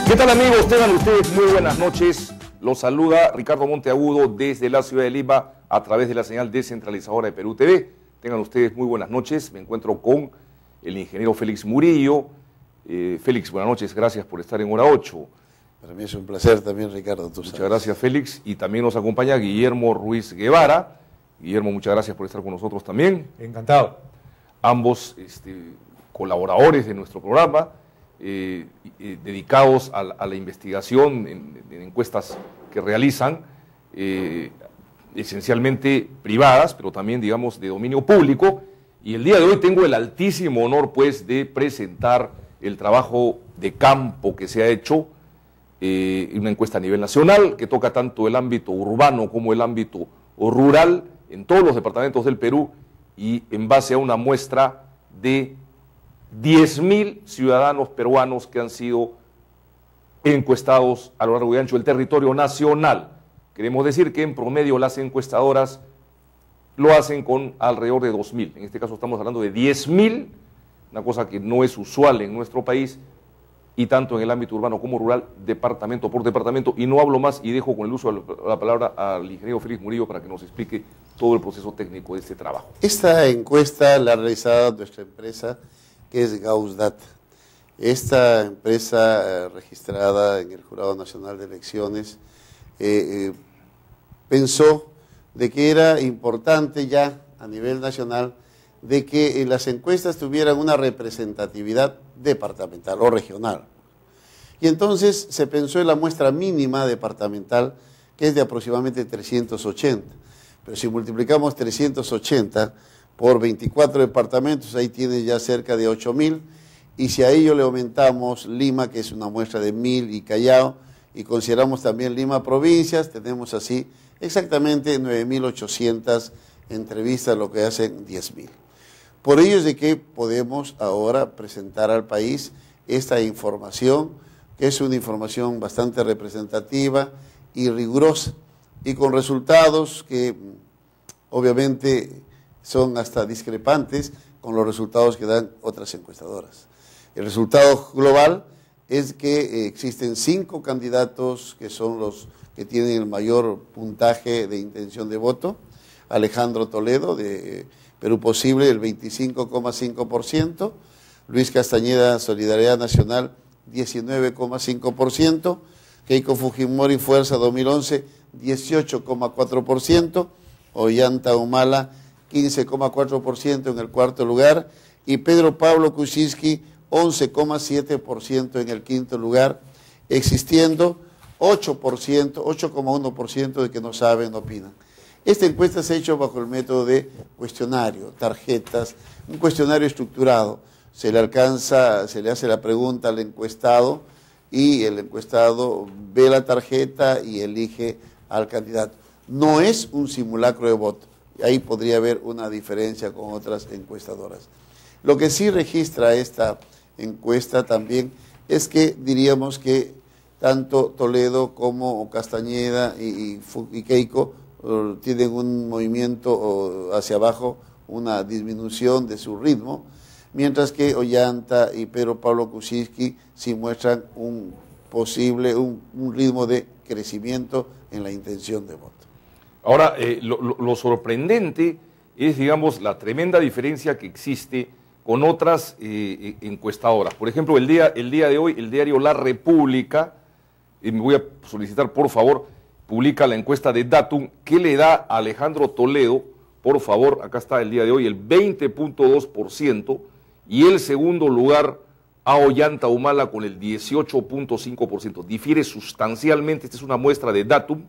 ¿Qué tal, amigos? Tengan ustedes muy buenas noches. Los saluda Ricardo Monteagudo desde la ciudad de Lima a través de la señal descentralizadora de Perú TV. Tengan ustedes muy buenas noches. Me encuentro con el ingeniero Félix Murillo. Félix, buenas noches. Gracias por estar en Hora 8. Para mí es un placer también, Ricardo. Muchas gracias, Félix. Y también nos acompaña Guillermo Ruiz Guevara. Guillermo, muchas gracias por estar con nosotros también. Encantado. Ambos colaboradores de nuestro programa. Dedicados a la investigación en encuestas que realizan, esencialmente privadas, pero también, digamos, de dominio público. Y el día de hoy tengo el altísimo honor, pues, de presentar el trabajo de campo que se ha hecho, una encuesta a nivel nacional que toca tanto el ámbito urbano como el ámbito rural en todos los departamentos del Perú, y en base a una muestra de 10.000 ciudadanos peruanos que han sido encuestados a lo largo y ancho del territorio nacional. Queremos decir que en promedio las encuestadoras lo hacen con alrededor de 2.000. En este caso estamos hablando de 10.000, una cosa que no es usual en nuestro país, y tanto en el ámbito urbano como rural, departamento por departamento. Y no hablo más y dejo con el uso de la palabra al ingeniero Félix Murillo para que nos explique todo el proceso técnico de este trabajo. Esta encuesta la ha realizado nuestra empresa, que es GaussData. Esta empresa registrada en el Jurado Nacional de Elecciones pensó de que era importante ya a nivel nacional de que las encuestas tuvieran una representatividad departamental o regional. Y entonces se pensó en la muestra mínima departamental, que es de aproximadamente 380. Pero si multiplicamos 380 por 24 departamentos, ahí tiene ya cerca de 8.000, y si a ello le aumentamos Lima, que es una muestra de 1.000, y Callao, y consideramos también Lima provincias, tenemos así exactamente 9.800 entrevistas, lo que hacen 10.000. Por ello es de que podemos ahora presentar al país esta información, que es una información bastante representativa y rigurosa, y con resultados que obviamente son hasta discrepantes con los resultados que dan otras encuestadoras. El resultado global es que existen 5 candidatos que son los que tienen el mayor puntaje de intención de voto. Alejandro Toledo, de Perú Posible, el 25,5%, Luis Castañeda, Solidaridad Nacional, 19,5%, Keiko Fujimori, Fuerza 2011, 18,4%, Ollanta Humala, 15,4% en el cuarto lugar, y Pedro Pablo Kuczynski, 11,7% en el quinto lugar, existiendo 8,1% de que no saben, no opinan. Esta encuesta se ha hecho bajo el método de cuestionario, tarjetas, un cuestionario estructurado. Se le hace la pregunta al encuestado, y el encuestado ve la tarjeta y elige al candidato. No es un simulacro de voto. Ahí podría haber una diferencia con otras encuestadoras. Lo que sí registra esta encuesta también es que diríamos que tanto Toledo como Castañeda y Keiko tienen un movimiento hacia abajo, una disminución de su ritmo, mientras que Ollanta y Pedro Pablo Kuczynski sí muestran un ritmo de crecimiento en la intención de voto. Ahora, lo sorprendente es, digamos, la tremenda diferencia que existe con otras encuestadoras. Por ejemplo, el día de hoy, el diario La República, me voy a solicitar, por favor, publica la encuesta de Datum, que le da a Alejandro Toledo, por favor, acá está el día de hoy, el 20,2%, y el segundo lugar a Ollanta Humala con el 18,5%. Difiere sustancialmente. Esta es una muestra de Datum,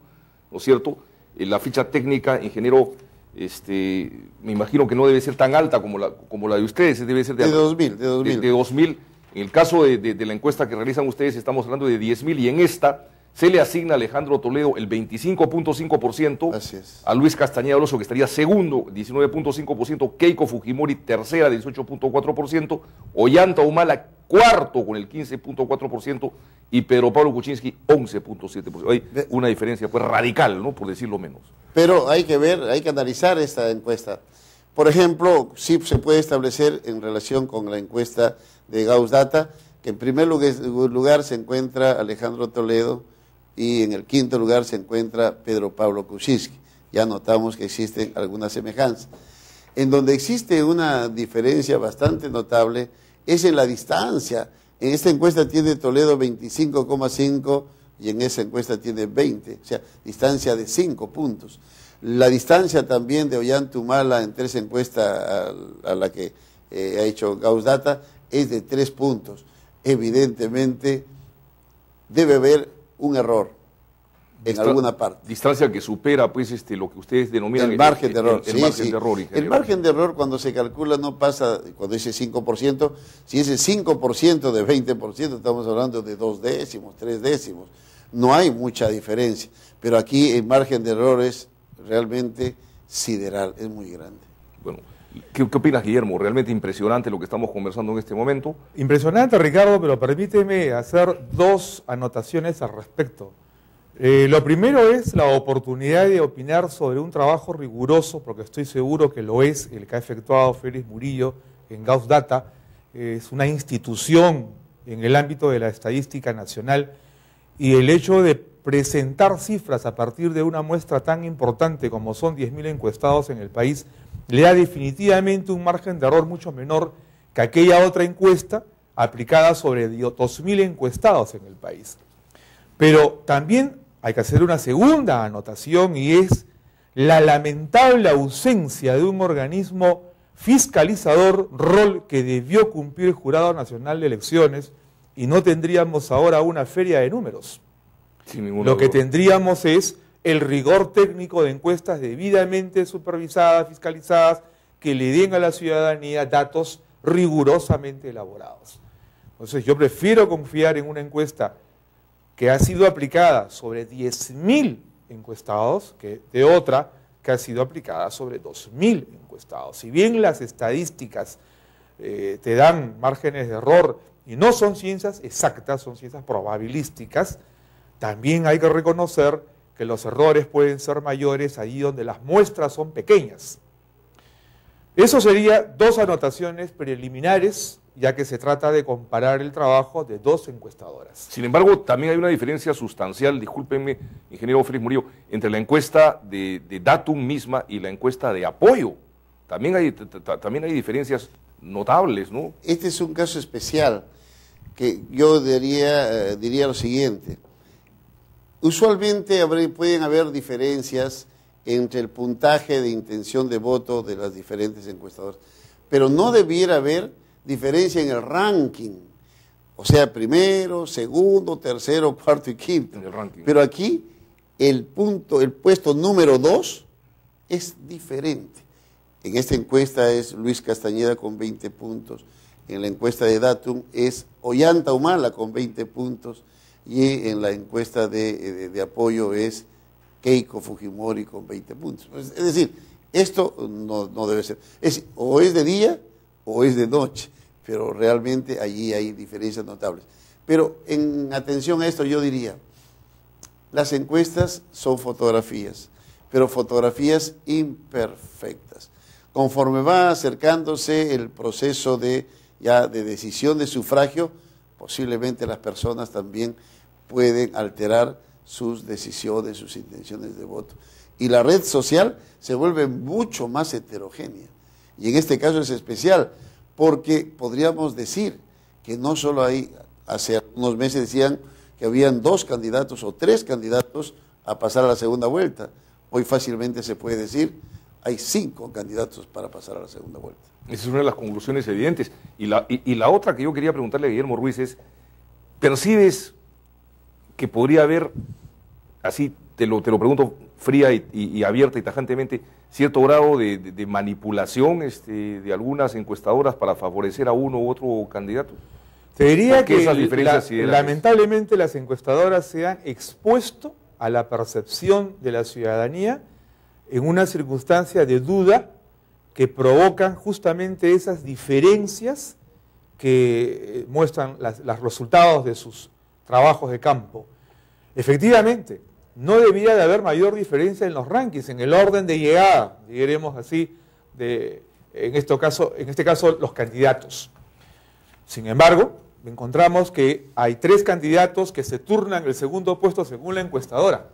¿no es cierto? La ficha técnica, ingeniero, me imagino que no debe ser tan alta como la de ustedes, debe ser de 2.000. De 2.000. En el caso de la encuesta que realizan ustedes estamos hablando de 10.000, y en esta se le asigna a Alejandro Toledo el 25,5%, así es, a Luis Castañeda Alonso, que estaría segundo, 19,5%, Keiko Fujimori tercera, 18,4%, Ollanta Humala cuarto con el 15,4%, y Pedro Pablo Kuczynski 11,7%. Hay una diferencia pues radical, ¿no?, por decirlo menos. Pero hay que analizar esta encuesta. Por ejemplo, sí se puede establecer en relación con la encuesta de GaussData que en primer lugar se encuentra Alejandro Toledo y en el quinto lugar se encuentra Pedro Pablo Kuczynski. Ya notamos que existen algunas semejanzas. En donde existe una diferencia bastante notable es en la distancia. En esta encuesta tiene Toledo 25,5 y en esa encuesta tiene 20, o sea, distancia de 5 puntos. La distancia también de Ollanta Humala en 3 encuestas a la que ha hecho Gauss Data es de 3 puntos. Evidentemente debe haber un error en alguna parte. Distancia que supera pues lo que ustedes denominan el margen de error. El margen de error, ingeniero. El margen de error cuando se calcula no pasa, cuando dice 5%, si ese 5% de 20%, estamos hablando de 2 décimos, 3 décimos. No hay mucha diferencia, pero aquí el margen de error es realmente sideral, es muy grande. Bueno, ¿qué opinas, Guillermo? Realmente impresionante lo que estamos conversando en este momento. Impresionante, Ricardo, pero permíteme hacer 2 anotaciones al respecto. Lo primero es la oportunidad de opinar sobre un trabajo riguroso, porque estoy seguro que lo es, el que ha efectuado Félix Murillo en Gauss Data. Es una institución en el ámbito de la estadística nacional, y el hecho de presentar cifras a partir de una muestra tan importante como son 10.000 encuestados en el país, le da definitivamente un margen de error mucho menor que aquella otra encuesta aplicada sobre 2.000 encuestados en el país. Pero también hay que hacer una segunda anotación, y es la lamentable ausencia de un organismo fiscalizador, rol que debió cumplir el Jurado Nacional de Elecciones, y no tendríamos ahora una feria de números. Lo que tendríamos es el rigor técnico de encuestas debidamente supervisadas, fiscalizadas, que le den a la ciudadanía datos rigurosamente elaborados. Entonces yo prefiero confiar en una encuesta que ha sido aplicada sobre 10.000 encuestados que de otra que ha sido aplicada sobre 2.000 encuestados. Si bien las estadísticas te dan márgenes de error y no son ciencias exactas, son ciencias probabilísticas, también hay que reconocer que los errores pueden ser mayores allí donde las muestras son pequeñas. Eso sería 2 anotaciones preliminares, ya que se trata de comparar el trabajo de 2 encuestadoras. Sin embargo, también hay una diferencia sustancial, discúlpenme, ingeniero Félix Murillo, entre la encuesta de Datum misma y la encuesta de apoyo. También hay diferencias notables, ¿no? Este es un caso especial, que yo diría lo siguiente. Usualmente pueden haber diferencias entre el puntaje de intención de voto de las diferentes encuestadoras, pero no debiera haber diferencia en el ranking, o sea, primero, segundo, tercero, cuarto y quinto. En el ranking. Pero aquí el puesto número 2 es diferente. En esta encuesta es Luis Castañeda con 20 puntos, en la encuesta de Datum es Ollanta Humala con 20 puntos, y en la encuesta de apoyo es Keiko Fujimori con 20 puntos. Es decir, esto no debe ser. O es de día o es de noche, pero realmente allí hay diferencias notables. Pero en atención a esto yo diría, las encuestas son fotografías, pero fotografías imperfectas. Conforme va acercándose el proceso de decisión de sufragio, posiblemente las personas también pueden alterar sus decisiones, sus intenciones de voto. Y la red social se vuelve mucho más heterogénea. Y en este caso es especial, porque podríamos decir que no solo hay, hace unos meses decían que habían 2 candidatos o 3 candidatos a pasar a la segunda vuelta. Hoy fácilmente se puede decir, hay 5 candidatos para pasar a la segunda vuelta. Esa es una de las conclusiones evidentes. Y la otra que yo quería preguntarle a Guillermo Ruiz es, ¿percibes que podría haber, así te lo pregunto fría y abierta y tajantemente, cierto grado de manipulación de algunas encuestadoras para favorecer a uno u otro candidato? Te diría que lamentablemente las encuestadoras se han expuesto a la percepción de la ciudadanía en una circunstancia de duda que provocan justamente esas diferencias que muestran los resultados de sus trabajos de campo. Efectivamente, no debería de haber mayor diferencia en los rankings, en el orden de llegada, diremos así, en este caso los candidatos. Sin embargo, encontramos que hay 3 candidatos que se turnan el segundo puesto según la encuestadora.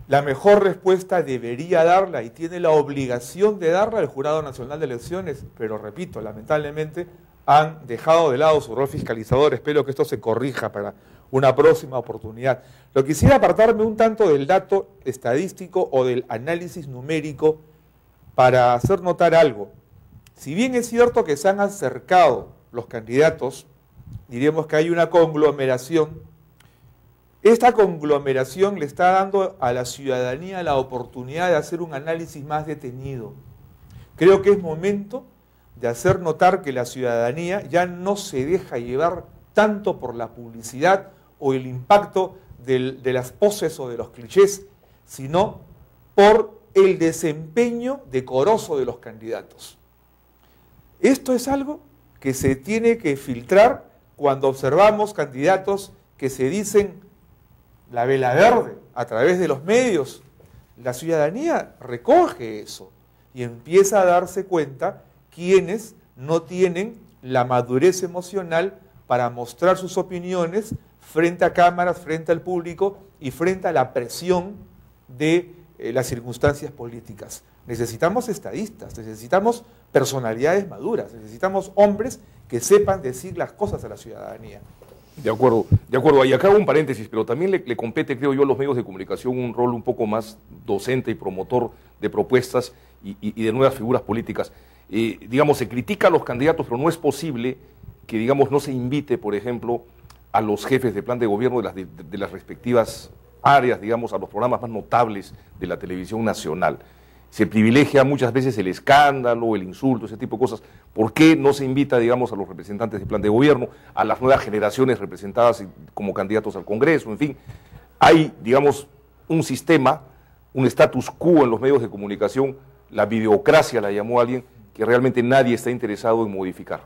La mejor respuesta debería darla y tiene la obligación de darla el Jurado Nacional de Elecciones, pero repito, lamentablemente han dejado de lado su rol fiscalizador. Espero que esto se corrija para una próxima oportunidad. Lo quisiera apartarme un tanto del dato estadístico o del análisis numérico para hacer notar algo. Si bien es cierto que se han acercado los candidatos, diríamos que hay una conglomeración. Esta conglomeración le está dando a la ciudadanía la oportunidad de hacer un análisis más detenido. Creo que es momento de hacer notar que la ciudadanía ya no se deja llevar tanto por la publicidad o el impacto de las poses o de los clichés, sino por el desempeño decoroso de los candidatos. Esto es algo que se tiene que filtrar cuando observamos candidatos que se dicen la vela verde a través de los medios. La ciudadanía recoge eso y empieza a darse cuenta quienes no tienen la madurez emocional para mostrar sus opiniones frente a cámaras, frente al público y frente a la presión de las circunstancias políticas. Necesitamos estadistas, necesitamos personalidades maduras, necesitamos hombres que sepan decir las cosas a la ciudadanía. De acuerdo, de acuerdo. Y acá hago un paréntesis, pero también le compete, creo yo, a los medios de comunicación un rol un poco más docente y promotor de propuestas y de nuevas figuras políticas. Digamos, se critica a los candidatos, pero no es posible que, digamos, no se invite, por ejemplo, a los jefes de plan de gobierno de las respectivas áreas, digamos, a los programas más notables de la televisión nacional. Se privilegia muchas veces el escándalo, el insulto, ese tipo de cosas. ¿Por qué no se invita, digamos, a los representantes de plan de gobierno, a las nuevas generaciones representadas como candidatos al Congreso? En fin, hay, digamos, un sistema, un status quo en los medios de comunicación, la videocracia la llamó alguien, que realmente nadie está interesado en modificar.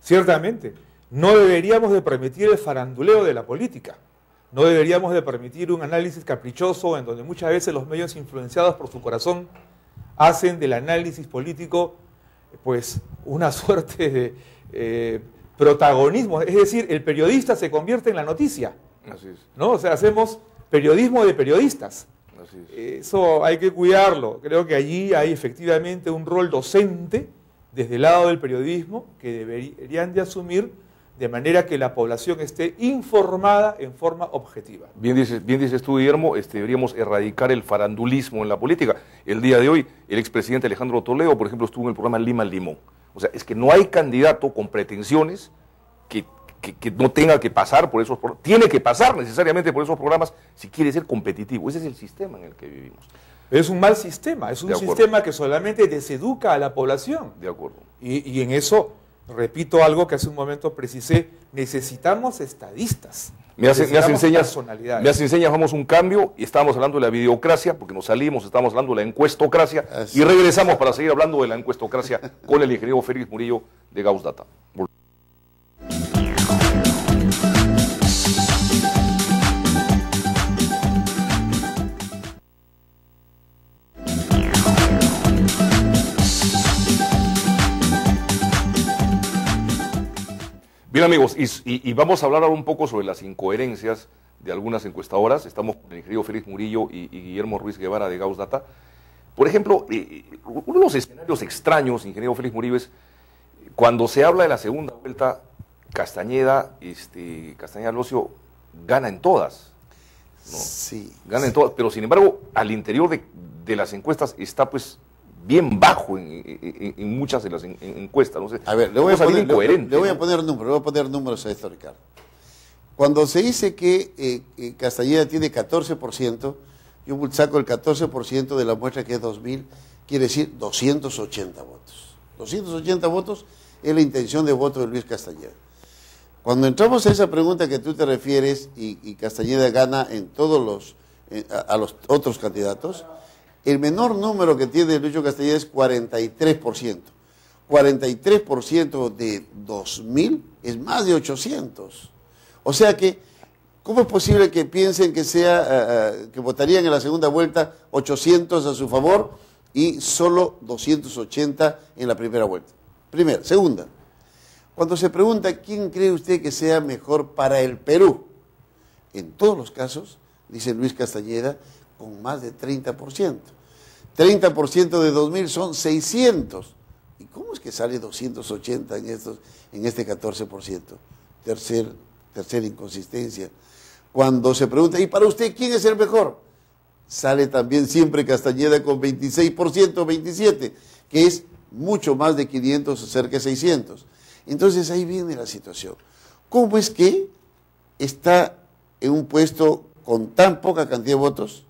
Ciertamente, no deberíamos de permitir el faranduleo de la política. No deberíamos de permitir un análisis caprichoso en donde muchas veces los medios influenciados por su corazón hacen del análisis político pues una suerte de protagonismo. Es decir, el periodista se convierte en la noticia. Así es. ¿No? O sea, hacemos periodismo de periodistas. Así es. Eso hay que cuidarlo. Creo que allí hay efectivamente un rol docente desde el lado del periodismo que deberían de asumir de manera que la población esté informada en forma objetiva. Bien dices tú, Guillermo, deberíamos erradicar el farandulismo en la política. El día de hoy, el expresidente Alejandro Toledo, por ejemplo, estuvo en el programa Lima Limón. O sea, es que no hay candidato con pretensiones que no tenga que pasar por esos programas. Tiene que pasar necesariamente por esos programas si quiere ser competitivo. Ese es el sistema en el que vivimos. Es un mal sistema, es un sistema que solamente deseduca a la población. De acuerdo. Y en eso... Repito algo que hace un momento precisé, necesitamos estadistas, me hace enseñas, personalidades. Vamos a un cambio, y estábamos hablando de la videocracia, porque nos salimos, estábamos hablando de la encuestocracia, y regresamos para seguir hablando de la encuestocracia con el ingeniero Félix Murillo de Gauss Data. Bien, amigos, y vamos a hablar ahora un poco sobre las incoherencias de algunas encuestadoras. Estamos con el ingeniero Félix Murillo y Guillermo Ruiz Guevara de Gauss Data. Por ejemplo, uno de los escenarios extraños, ingeniero Félix Murillo, es cuando se habla de la segunda vuelta, Castañeda Locio gana en todas, ¿no? Sí. Gana en todas, pero sin embargo, al interior de las encuestas está pues bien bajo en muchas de las encuestas. No sé, a ver, le voy a poner números a esto, Ricardo. Cuando se dice que Castañeda tiene 14%, yo saco el 14% de la muestra que es 2.000, quiere decir 280 votos. 280 votos es la intención de voto de Luis Castañeda. Cuando entramos a esa pregunta que tú te refieres y Castañeda gana en todos a los otros candidatos, el menor número que tiene Lucho Castañeda es 43%. 43% de 2.000 es más de 800. O sea que, ¿cómo es posible que piensen que que votarían en la segunda vuelta 800 a su favor y solo 280 en la primera vuelta? Primera. Segunda, Cuando se pregunta quién cree usted que sea mejor para el Perú, en todos los casos, dice Luis Castañeda, con más de 30%. 30% de 2.000 son 600. ¿Y cómo es que sale 280 en este 14%? Tercera inconsistencia. Cuando se pregunta, ¿y para usted quién es el mejor? Sale también siempre Castañeda con 26%, 27%, que es mucho más de 500 o cerca de 600. Entonces ahí viene la situación. ¿Cómo es que está en un puesto con tan poca cantidad de votos,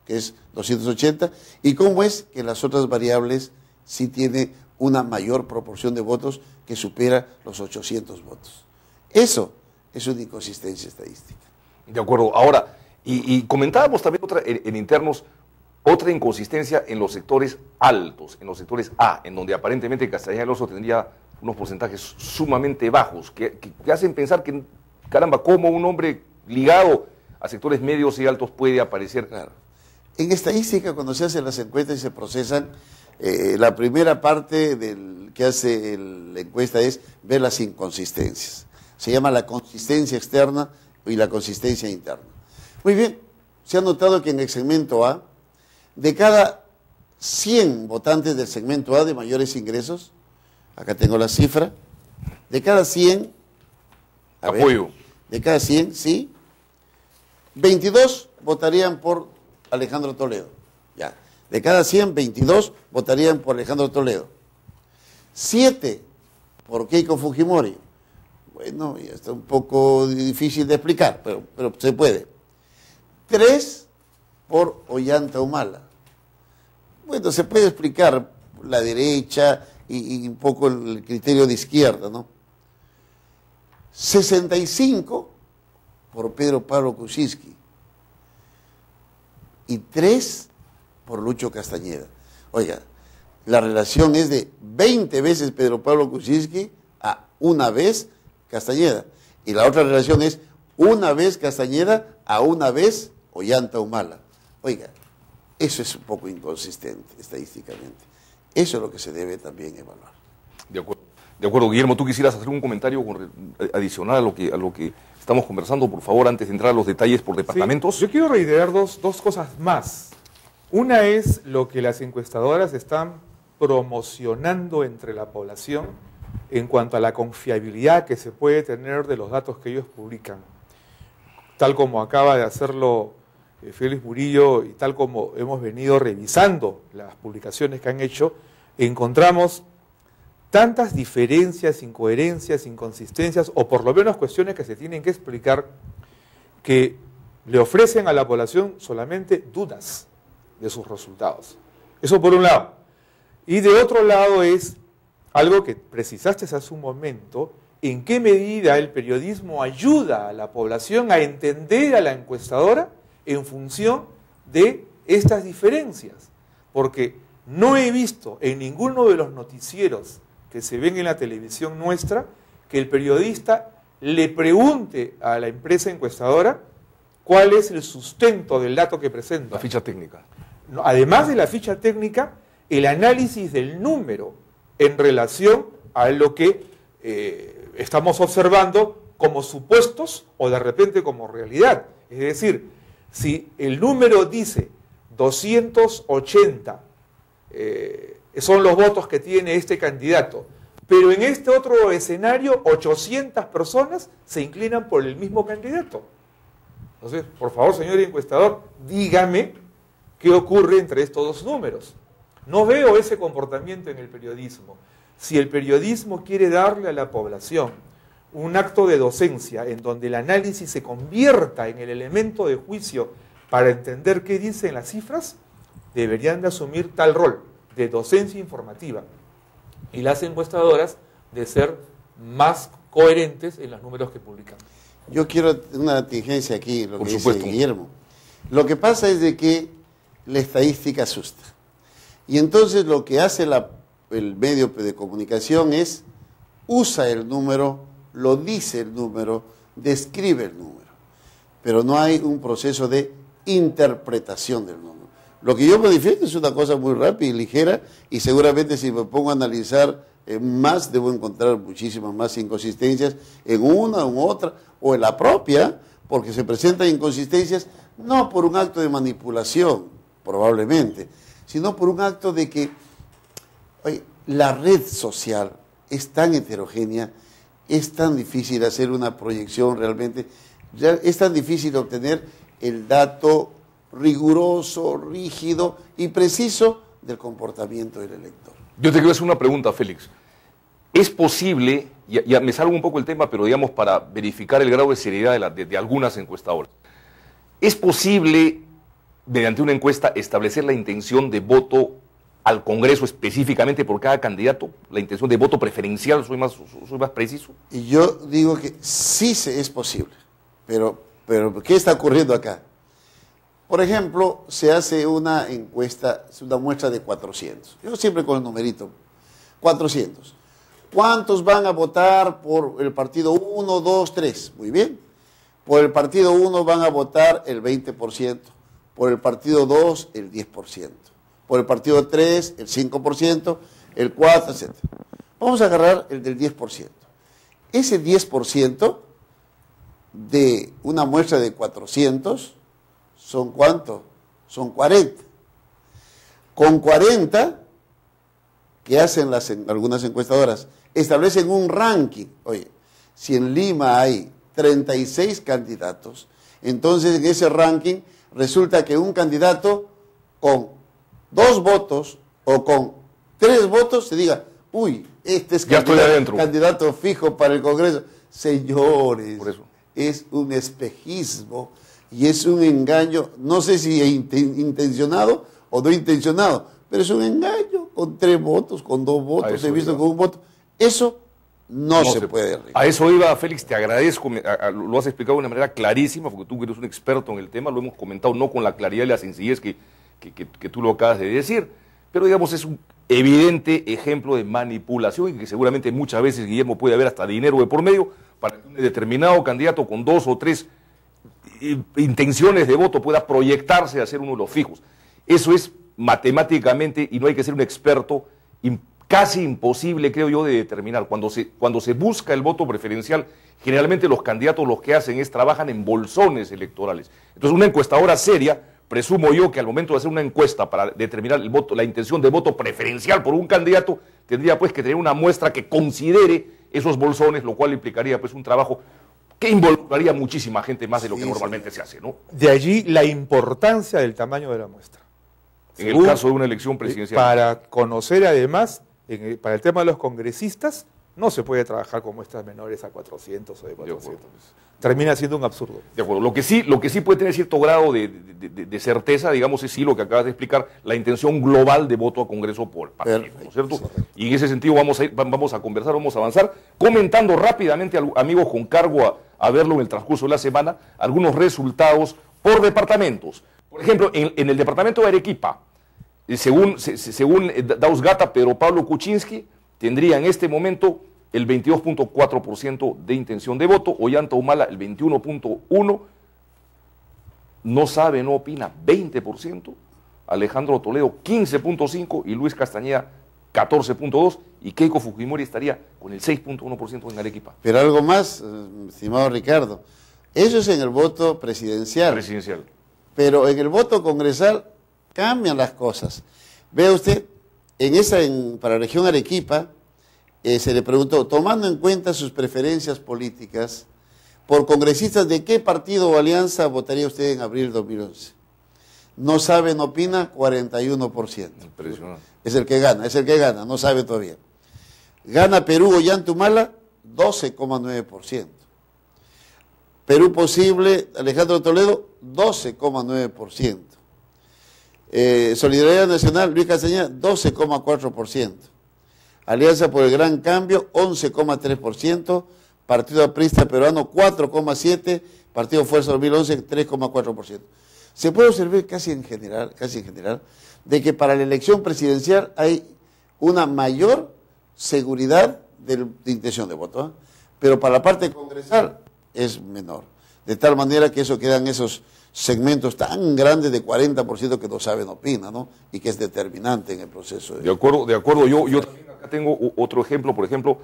que es 280, y cómo es que las otras variables sí tiene una mayor proporción de votos que supera los 800 votos? Eso es una inconsistencia estadística. De acuerdo. Ahora, y comentábamos también en internos, otra inconsistencia en los sectores altos, en los sectores A, en donde aparentemente Castañeda Alonso tendría unos porcentajes sumamente bajos, que hacen pensar que, caramba, ¿cómo un hombre ligado a sectores medios y altos puede aparecer? Claro. En estadística, cuando se hacen las encuestas y se procesan, la primera parte que hace la encuesta es ver las inconsistencias. Se llama la consistencia externa y la consistencia interna. Muy bien, se ha notado que en el segmento A, de cada 100 votantes del segmento A de mayores ingresos, acá tengo la cifra, de cada 100, de cada 100, sí, 22 votarían por Alejandro Toledo. Ya. De cada 100, 22 votarían por Alejandro Toledo. 7 por Keiko Fujimori. Bueno, ya está un poco difícil de explicar, pero se puede. 3 por Ollanta Humala. Bueno, se puede explicar la derecha y un poco el criterio de izquierda, ¿no? 65 por Pedro Pablo Kuczynski. Y 3 por Lucho Castañeda. Oiga, la relación es de 20 veces Pedro Pablo Kuczynski a una vez Castañeda. Y la otra relación es una vez Castañeda a una vez Ollanta Humala. Oiga, eso es un poco inconsistente estadísticamente. Eso es lo que se debe también evaluar. De acuerdo, Guillermo, ¿tú quisieras hacer un comentario adicional a lo que estamos conversando, por favor, antes de entrar a los detalles por departamentos? Sí, yo quiero reiterar dos cosas más. Una es lo que las encuestadoras están promocionando entre la población en cuanto a la confiabilidad que se puede tener de los datos que ellos publican. Tal como acaba de hacerlo Félix Murillo y tal como hemos venido revisando las publicaciones que han hecho, encontramos tantas diferencias, incoherencias, inconsistencias, o por lo menos cuestiones que se tienen que explicar, que le ofrecen a la población solamente dudas de sus resultados. Eso por un lado. Y de otro lado es algo que precisaste hace un momento, en qué medida el periodismo ayuda a la población a entender a la encuestadora en función de estas diferencias. Porque no he visto en ninguno de los noticieros que se ven en la televisión nuestra que el periodista le pregunte a la empresa encuestadora cuál es el sustento del dato que presenta. La ficha técnica. Además de la ficha técnica, el análisis del número en relación a lo que estamos observando como supuestos o de repente como realidad. Es decir, si el número dice 280 son los votos que tiene este candidato, pero en este otro escenario 800 personas se inclinan por el mismo candidato. Entonces, por favor, señor encuestador, dígame qué ocurre entre estos dos números. No veo ese comportamiento en el periodismo. Si el periodismo quiere darle a la población un acto de docencia en donde el análisis se convierta en el elemento de juicio para entender qué dicen las cifras, deberían de asumir tal rol de docencia informativa y las encuestadoras de ser más coherentes en los números que publican. Yo quiero una tingencia aquí, lo que dice Guillermo. Lo que pasa es de que la estadística asusta. Y entonces lo que hace el medio de comunicación es usa el número, lo dice el número, describe el número. Pero no hay un proceso de interpretación del número. Lo que yo manifiesto es una cosa muy rápida y ligera, y seguramente si me pongo a analizar más debo encontrar muchísimas más inconsistencias en una u otra, o en la propia, porque se presentan inconsistencias no por un acto de manipulación, probablemente, sino por un acto de que oye, la red social es tan heterogénea, es tan difícil hacer una proyección realmente, es tan difícil obtener el dato riguroso, rígido y preciso del comportamiento del elector. Yo te quiero hacer una pregunta, Félix. ¿Es posible, ya me salgo un poco el tema, pero digamos para verificar el grado de seriedad de algunas encuestadoras, ¿es posible, mediante una encuesta, establecer la intención de voto al Congreso específicamente por cada candidato? ¿La intención de voto preferencial? ¿Soy más preciso? Y yo digo que sí es posible, pero ¿qué está ocurriendo acá? Por ejemplo, se hace una encuesta, una muestra de 400. Yo siempre con el numerito, 400. ¿Cuántos van a votar por el partido 1, 2, 3? Muy bien. Por el partido 1 van a votar el 20%, por el partido 2 el 10%, por el partido 3 el 5%, el 4, etc. Vamos a agarrar el del 10%. Ese 10% de una muestra de 400 son ¿cuánto? Son 40. Con 40, que hacen algunas encuestadoras, establecen un ranking. Oye, si en Lima hay 36 candidatos, entonces en ese ranking resulta que un candidato con 2 votos o con 3 votos se diga, uy, este es candidato fijo para el Congreso. Señores, por eso. Es un espejismo y es un engaño, no sé si intencionado o no intencionado, pero es un engaño con 3 votos, con 2 votos, he visto con 1 voto. Eso no se puede arreglar. A eso iba, Félix, te agradezco, lo has explicado de una manera clarísima, porque tú que eres un experto en el tema, lo hemos comentado no con la claridad y la sencillez que tú lo acabas de decir, pero digamos es un evidente ejemplo de manipulación y que seguramente muchas veces, Guillermo, puede haber hasta dinero de por medio para que un determinado candidato con 2 o 3 intenciones de voto pueda proyectarse a ser uno de los fijos. Eso es matemáticamente, y no hay que ser un experto, casi imposible, creo yo, de determinar. Cuando se busca el voto preferencial, generalmente los candidatos lo que hacen es trabajan en bolsones electorales. Entonces, una encuestadora seria, presumo yo que al momento de hacer una encuesta para determinar el voto, la intención de voto preferencial por un candidato, tendría pues que tener una muestra que considere esos bolsones, lo cual implicaría pues un trabajo que involucraría muchísima gente más de lo que normalmente se hace, ¿no? De allí la importancia del tamaño de la muestra. En el caso de una elección presidencial. Para conocer además, para el tema de los congresistas, no se puede trabajar con muestras menores a 400 o de 400. Termina siendo un absurdo. De acuerdo. Lo que sí puede tener cierto grado de certeza, digamos, es sí lo que acabas de explicar, la intención global de voto a Congreso por partido, ¿no es cierto? Y en ese sentido vamos a conversar, vamos a avanzar, comentando rápidamente, amigos, con cargo a verlo en el transcurso de la semana, algunos resultados por departamentos. Por ejemplo, en el departamento de Arequipa, según Dausgata, Pedro Pablo Kuczynski tendría en este momento el 22.4% de intención de voto, Ollanta Humala el 21.1%, no sabe, no opina 20%, Alejandro Toledo 15.5% y Luis Castañeda 14.2%, y Keiko Fujimori estaría con el 6.1% en Arequipa. Pero algo más, estimado Ricardo, eso es en el voto presidencial. Pero en el voto congresal cambian las cosas. Vea usted, para la región Arequipa, se le preguntó, tomando en cuenta sus preferencias políticas, por congresistas, ¿de qué partido o alianza votaría usted en abril de 2011? No sabe, no opina, 41%. Impresionante. Es el que gana, no sabe todavía. Gana Perú, Ollanta Humala, 12,9%. Perú Posible, Alejandro Toledo, 12,9%. Solidaridad Nacional, Luis Castañeda, 12,4%. Alianza por el Gran Cambio, 11,3%. Partido Aprista Peruano, 4,7%. Partido Fuerza 2011, 3,4%. Se puede observar casi en general, de que para la elección presidencial hay una mayor seguridad de intención de voto, ¿eh? Pero para la parte congresal es menor. De tal manera que eso quedan esos segmentos tan grandes de 40% que no saben, opina, ¿no? Y que es determinante en el proceso. De acuerdo, yo también Acá tengo otro ejemplo, por ejemplo,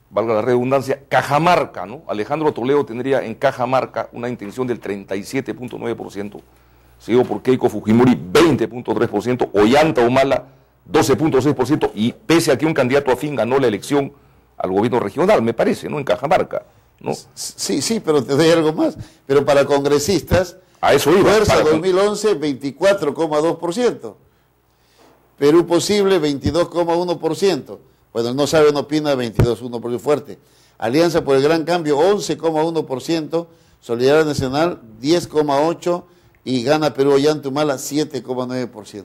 valga la redundancia, Cajamarca, ¿no? Alejandro Toledo tendría en Cajamarca una intención del 37.9%, seguido por Keiko Fujimori 20.3%, Ollanta Humala 12.6%, y pese a que un candidato afín ganó la elección al gobierno regional, me parece, ¿no? En Cajamarca, ¿no? Sí, pero te doy algo más. Pero para congresistas, A eso iba. Fuerza 2011, 24,2%. Perú Posible, 22,1%. Bueno, el No Sabe, No Opina, 22,1%, fuerte. Alianza por el Gran Cambio, 11,1%. Solidaridad Nacional, 10,8%. Y Gana Perú Ollanta Humala, 7,9%.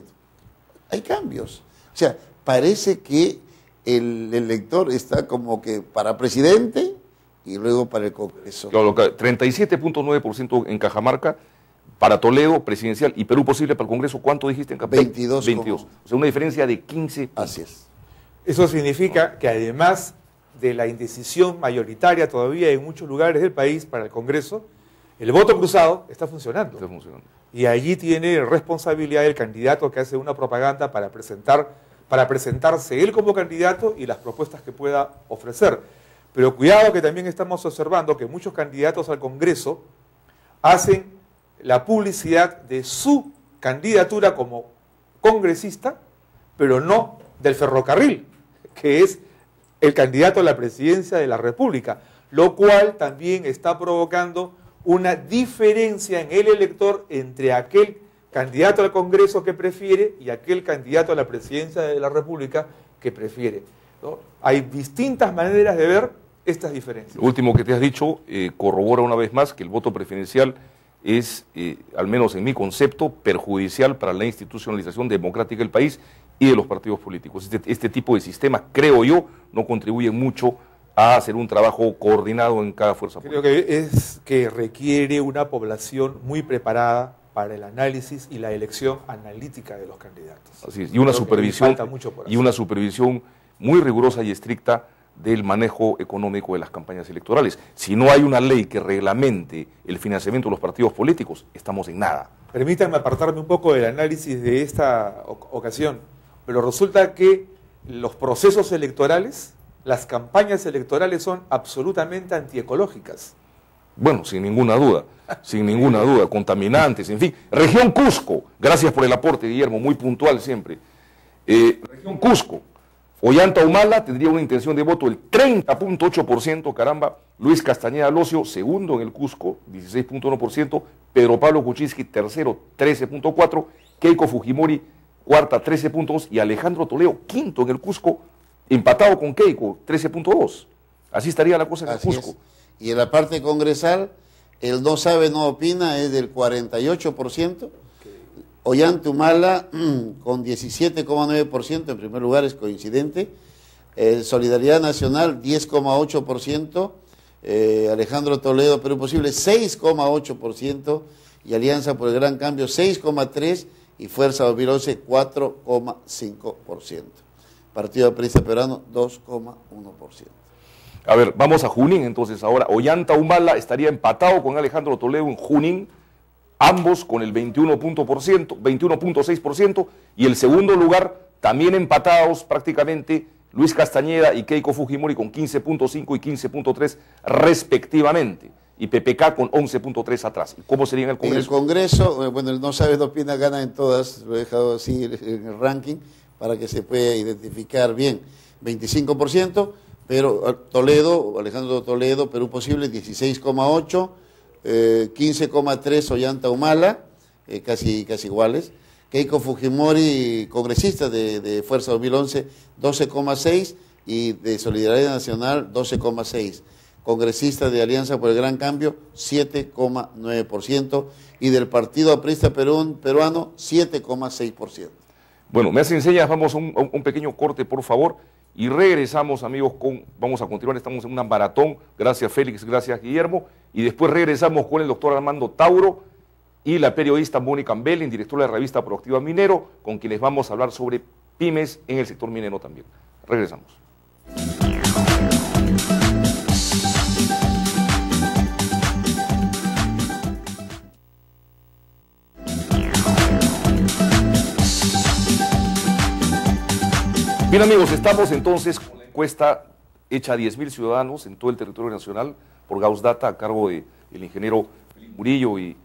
Hay cambios. O sea, parece que el elector está como que para presidente y luego para el Congreso. 37.9% en Cajamarca, para Toledo, presidencial, y Perú Posible para el Congreso, ¿cuánto dijiste en Cajamarca? 22. O sea, una diferencia de 15 puntos. Así es. Eso significa que además de la indecisión mayoritaria todavía en muchos lugares del país para el Congreso, el voto cruzado está funcionando. Está funcionando. Y allí tiene responsabilidad el candidato que hace una propaganda para presentarse él como candidato y las propuestas que pueda ofrecer. Pero cuidado, que también estamos observando que muchos candidatos al Congreso hacen la publicidad de su candidatura como congresista, pero no del ferrocarril, que es el candidato a la presidencia de la República, lo cual también está provocando una diferencia en el elector entre aquel candidato al Congreso que prefiere y aquel candidato a la presidencia de la República que prefiere, ¿no? Hay distintas maneras de ver estas diferencias. Lo último que te has dicho corrobora una vez más que el voto preferencial es, al menos en mi concepto, perjudicial para la institucionalización democrática del país y de los partidos políticos. Este tipo de sistemas, creo yo, no contribuyen mucho a hacer un trabajo coordinado en cada fuerza política. Creo que es que requiere una población muy preparada para el análisis y la elección analítica de los candidatos. Así es, y una supervisión muy rigurosa y estricta del manejo económico de las campañas electorales. Si no hay una ley que reglamente el financiamiento de los partidos políticos, estamos en nada. Permítanme apartarme un poco del análisis de esta ocasión, pero resulta que los procesos electorales, las campañas electorales son absolutamente antiecológicas. Bueno, sin ninguna duda, contaminantes, en fin. Región Cusco, gracias por el aporte, Guillermo, muy puntual siempre. Región Cusco, Ollanta Humala tendría una intención de voto del 30.8%, caramba. Luis Castañeda Locio, segundo en el Cusco, 16.1%. Pedro Pablo Kuczynski, tercero, 13.4%. Keiko Fujimori, cuarta, 13.2%. Y Alejandro Toledo, quinto en el Cusco, empatado con Keiko, 13.2%. Así estaría la cosa en el Cusco. Y en la parte congresal, el No Sabe, No Opina es del 48%. Ollanta Humala con 17,9%, en primer lugar, es coincidente. Solidaridad Nacional, 10,8%. Alejandro Toledo, Perú Posible, 6,8%. Y Alianza por el Gran Cambio, 6,3%. Y Fuerza 2011, 4,5%. Partido Aprista Peruano, 2,1%. A ver, vamos a Junín entonces ahora. Ollanta Humala estaría empatado con Alejandro Toledo en Junín, ambos con el 21.6%, y el segundo lugar, también empatados prácticamente, Luis Castañeda y Keiko Fujimori con 15.5 y 15.3 respectivamente, y PPK con 11.3 atrás. ¿Cómo sería en el Congreso? En el Congreso, bueno, el No Sabe, No Opina gana en todas, lo he dejado así en el ranking, para que se pueda identificar bien, 25%, pero Toledo, Alejandro Toledo, Perú Posible, 16,8%, 15,3% Ollanta Humala, casi iguales. Keiko Fujimori, congresista de Fuerza 2011, 12,6%, y de Solidaridad Nacional, 12,6%. Congresista de Alianza por el Gran Cambio, 7,9%, y del Partido Aprista Peruano, 7,6%. Bueno, me hacen señas, vamos a un pequeño corte, por favor, y regresamos, amigos, vamos a continuar, estamos en una maratón, gracias Félix, gracias Guillermo, y después regresamos con el doctor Armando Tauro y la periodista Mónica Ambelin, directora de la revista Proactiva Minero, con quienes vamos a hablar sobre pymes en el sector minero también. Regresamos. Bien, amigos, estamos entonces con la encuesta hecha a 10.000 ciudadanos en todo el territorio nacional por Gauss Data a cargo del ingeniero Murillo y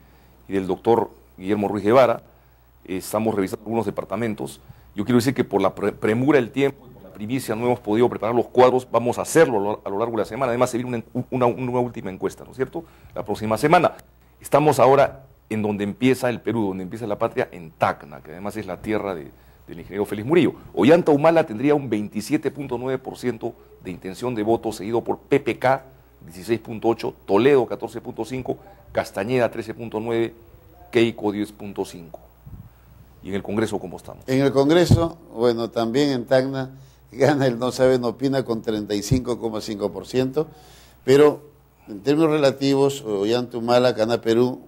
del doctor Guillermo Ruiz Guevara. Estamos revisando algunos departamentos. Yo quiero decir que por la premura del tiempo, por la primicia, no hemos podido preparar los cuadros. Vamos a hacerlo a lo largo de la semana. Además, se viene una última encuesta, ¿no es cierto? La próxima semana. Estamos ahora en donde empieza el Perú, donde empieza la patria, en Tacna, que además es la tierra del ingeniero Félix Murillo. Ollanta Humala tendría un 27.9% de intención de voto, seguido por PPK, 16.8%, Toledo, 14.5%, Castañeda, 13.9%, Keiko, 10.5%. ¿Y en el Congreso cómo estamos? En el Congreso, bueno, también en Tacna gana el No Sabe No Opina con 35,5%, pero en términos relativos, Ollanta Humala, gana Perú,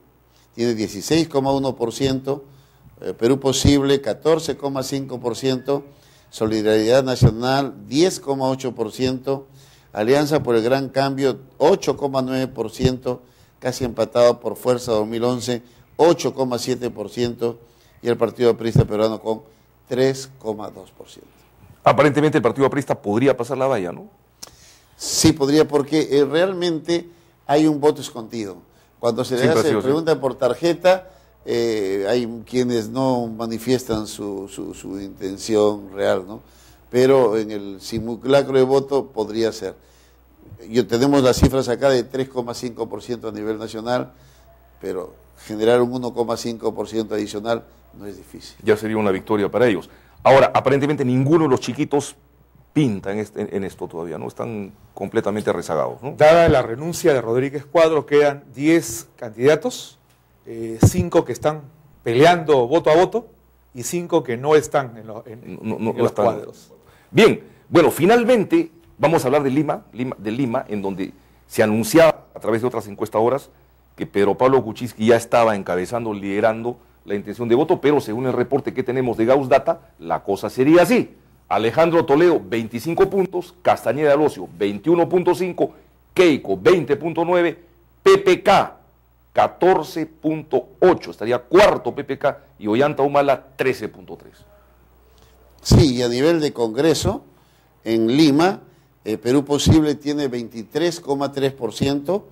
tiene 16,1%, Perú Posible 14,5%, Solidaridad Nacional 10,8%, Alianza por el Gran Cambio 8,9%, casi empatado por Fuerza 2011 8,7% y el Partido Aprista Peruano con 3,2%. Aparentemente el Partido Aprista podría pasar la valla, ¿no? Sí, podría, porque realmente hay un voto escondido. Cuando se le hace pregunta por tarjeta, hay quienes no manifiestan su intención real, ¿no? Pero en el simulacro de voto podría ser. Tenemos las cifras acá de 3,5% a nivel nacional, pero generar un 1,5% adicional no es difícil. Ya sería una victoria para ellos. Ahora, aparentemente ninguno de los chiquitos pinta en esto todavía, ¿no? Están completamente rezagados, ¿no? Dada la renuncia de Rodríguez Cuadro, quedan 10 candidatos, 5 que están peleando voto a voto y 5 que no están en los cuadros. Bien, bueno, finalmente vamos a hablar de Lima, en donde se anunciaba a través de otras encuestadoras que Pedro Pablo Kuczynski ya estaba encabezando, liderando la intención de voto, pero según el reporte que tenemos de Gauss Data, la cosa sería así: Alejandro Toledo, 25 puntos, Castañeda Alosio, 21.5, Keiko, 20.9, PPK, 14.8, estaría cuarto PPK, y Ollanta Humala, 13.3. Sí, y a nivel de Congreso, en Lima, Perú Posible tiene 23,3%,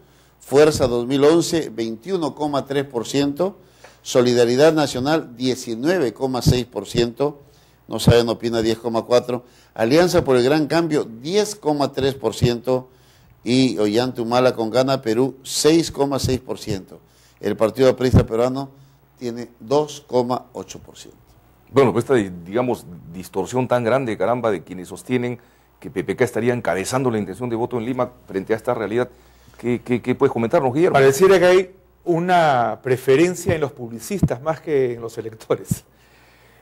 Fuerza 2011, 21,3%, Solidaridad Nacional, 19,6%, No Sabe No Opina, 10,4%, Alianza por el Gran Cambio, 10,3%, y Ollanta Humala con Gana Perú, 6,6%. El Partido Aprista Peruano tiene 2,8%. Bueno, pues esta, digamos, distorsión tan grande, caramba, de quienes sostienen que PPK estaría encabezando la intención de voto en Lima frente a esta realidad, ¿qué puedes comentarnos, Guillermo? Pareciera que hay una preferencia en los publicistas más que en los electores.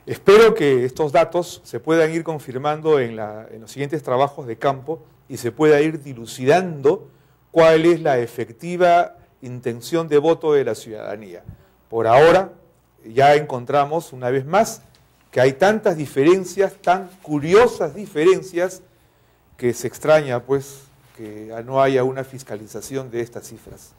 Espero que estos datos se puedan ir confirmando en los siguientes trabajos de campo y se pueda ir dilucidando cuál es la efectiva intención de voto de la ciudadanía. Por ahora ya encontramos una vez más que hay tantas diferencias, tan curiosas diferencias, que se extraña pues que no haya una fiscalización de estas cifras.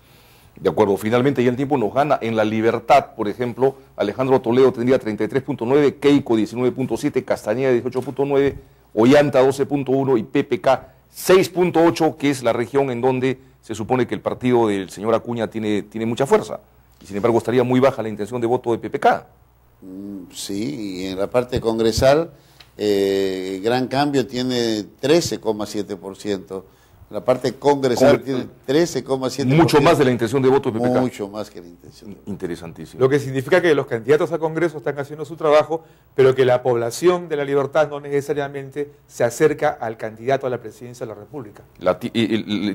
De acuerdo, finalmente ya el tiempo nos gana. En La Libertad, por ejemplo, Alejandro Toledo tendría 33.9, Keiko 19.7, Castañeda 18.9, Ollanta 12.1 y PPK 6.8, que es la región en donde se supone que el partido del señor Acuña tiene mucha fuerza. Y sin embargo estaría muy baja la intención de voto de PPK. Sí, y en la parte congresal, Gran Cambio tiene 13,7%. La parte congresal tiene 13,7%. Mucho más de la intención de voto de PPK. Mucho más que la intención. Interesantísimo. Lo que significa que los candidatos a Congreso están haciendo su trabajo, pero que la población de La Libertad no necesariamente se acerca al candidato a la presidencia de la República.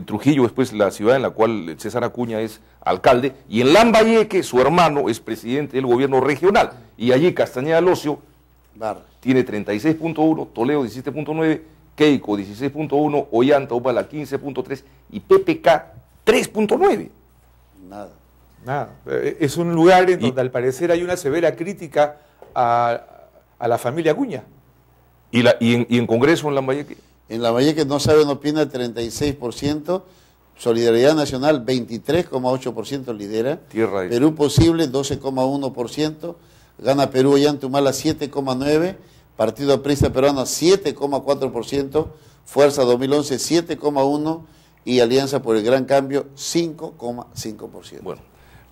Trujillo es pues la ciudad en la cual César Acuña es alcalde, y en Lambayeque su hermano es presidente del gobierno regional, y allí Castañeda Alosio tiene 36.1, Toledo 17.9, Keiko 16.1, Ollanta Humala 15.3 y PPK 3.9. Nada. Es un lugar en donde al parecer hay una severa crítica a la familia Acuña. ¿Y en Congreso en Lambayeque? En Lambayeque No Sabe No Opina 36%, Solidaridad Nacional 23,8% lidera, Perú Posible 12,1%, Gana Perú Ollanta Humala 7,9%, Partido Aprista Peruano 7,4%, Fuerza 2011 7,1% y Alianza por el Gran Cambio 5,5%. Bueno,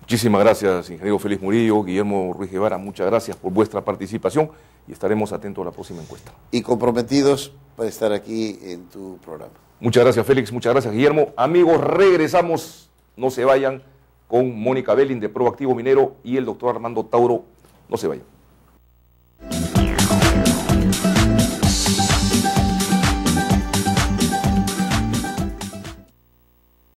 muchísimas gracias, ingeniero Félix Murillo, Guillermo Ruiz Guevara, muchas gracias por vuestra participación y estaremos atentos a la próxima encuesta. Y comprometidos para estar aquí en tu programa. Muchas gracias, Félix, muchas gracias, Guillermo. Amigos, regresamos, no se vayan, con Mónica Belling de Proactivo Minero y el doctor Armando Tauro, no se vayan.